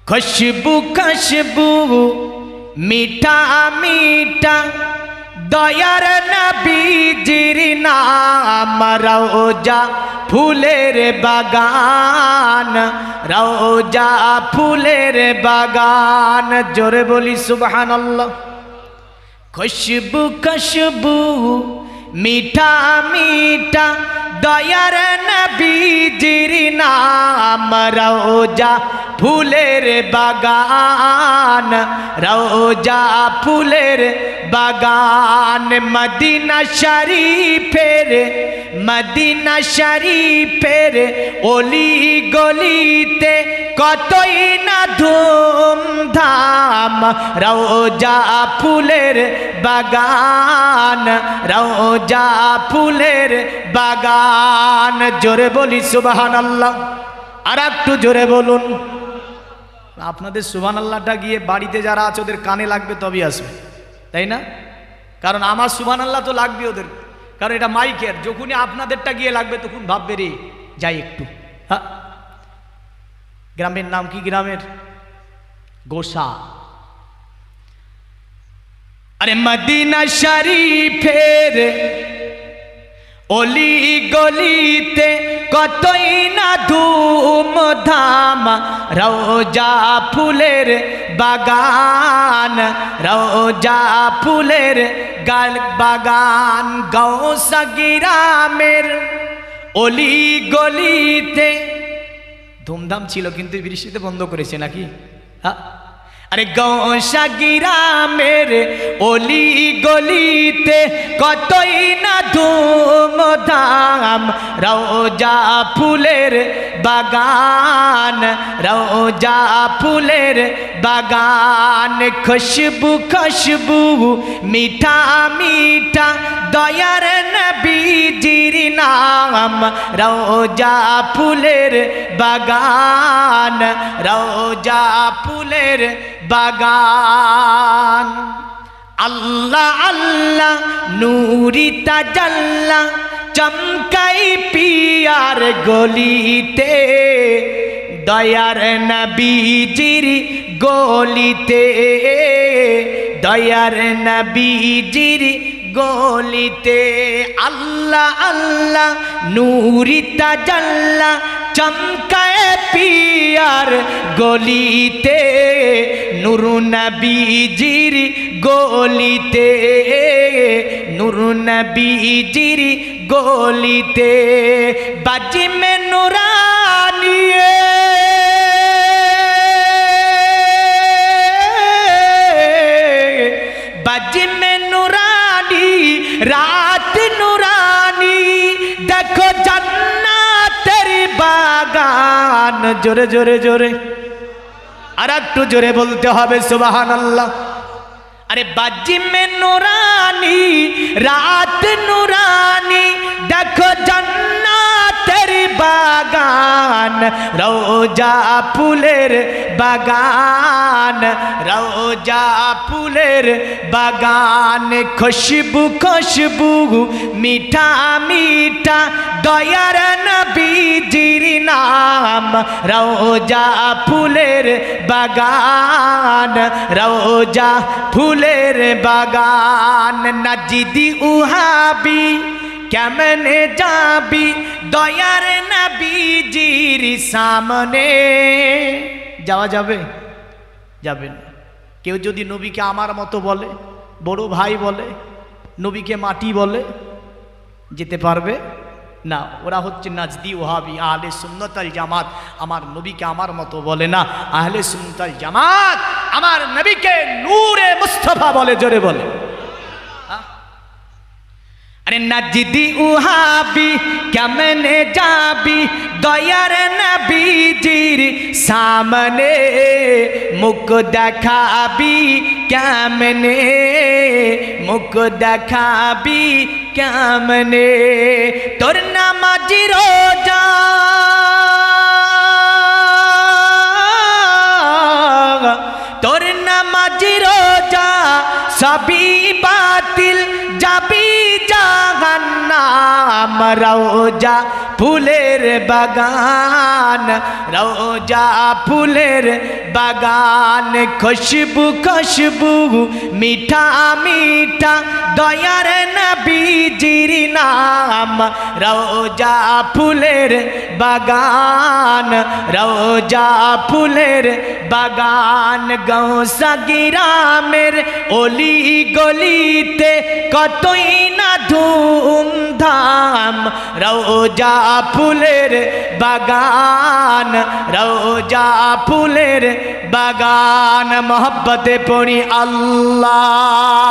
खुशबू खुशबू मीठा मीठा दयार नबीजिर नाम रोजा फूलेर बागान रोजा फूलेर बागान जोरे बोली सुबहानल्लाह। खुशबू खुशबू मीठा मीठा दयार नबीजिर नाम रोजा फूलेर बागान रोजा फूलेर बागान मदीना शरीफेर ओली गलिते कतई ना धूमधाम रोजा फूलेर बागान रोजा फूलेर बागान जोरे बोली सुबहानाल्लाह। আর একটু জোরে বলুন। আপনাদের সুবহানাল্লাহটা গিয়ে বাড়িতে যারা আছে ওদের কানে লাগবে তবেই আসবে, তাই না? কারণ আমার সুবহানাল্লাহ তো লাগবে ওদের, কারণ এটা মাইকের। যখনই আপনাদেরটা গিয়ে লাগবে তখন ভাববে রে যাই একটু। হ্যাঁ, গ্রামের নাম কি? গ্রামের গোসা। আরে মদিনা শরীফের ओली गलिते कतई ना धूमधाम रोजा फूलेर बागान रोजा फूलेर बागान गौसा ग्रामेर ओली गलिते धूमधाम छिलो किन्तु बृष्टिते बंद करेছে নাকি? হ্যাঁ, अरे गौसा ग्रामेर ओली गलिते कतई ना धूमधाम रोजा फूलेर बागान रोजा फूलेर बागान खुशबू खुशबू मीठा मीठा दयार नबीजिर नाम रोजा फूलेर बागान रोजा फूलेर बागान। अल्लाह अल्लाह नूरी ताजल्ला चमकाई पियार गलिते दयार नबीजिर गलिते दयार नबीजिर गलिते। अल्लाह अल्लाह नूरी ताजल्ला चमकाए पियार गलिते नूर नबीजिर गलिते नूर नबीजिर गलिते बाजी में नूरानी बाजी में नूरानी रात नूरानी देखो बागान जोरे जोरे जोरे और एकटू जोरे बोलते होबे सुबहानाल्लाह। अरे बाजी में नूरानी रात नूरानी देखो जन्नतेर बागान रोजा फूलेर बागान रोजा फूलेर बागान खुशबू खुशबू मीठा मीठा दयार नबीजिर नाम रोजा फूलेर बागान रोजा फूलेर बागान। नजिदी उहाबी केमने जाबी दयार नबीजिर सामने जावा जाबे जाबे ना। केउ जोदि नबीके आमार मतो बोले बड़ो भाई बोले नबीके माटी बोले जेते पारबे ना। ओरा होच्छे नाजदी ওহাবি আহলে সুন্নাত আল জামাত। আমার নবীকে আমার মতো বলে না, আহলে সুন্নাত আল জামাত আমার নবীকে নূরে মুস্তাফা বলে জোরে বলে। अरे नजदी उहाबी केमने जाबी दयार नबीजिर सामने मुख देखाबी केमने मुख देखाबी केमने तोर नामाजी रोजा तोर नामाजी रोजा सभी बातिल जाबी জাহান্নাম রওজা ফুলের বাগান রোজা ফুলের বাগান খুশবু খুশবু মিঠা মিঠা দয়ার নবীজির নাম রোজা ফুলের বাগান রোজা ফুলের বাগান গৌসা গ্রামের অলি গলিতে কতই না ধুমধাম রোজা ফুলের বাগান রোজা ফুলের বাগান মোহব্বতে পড়ি আল্লাহুম্মা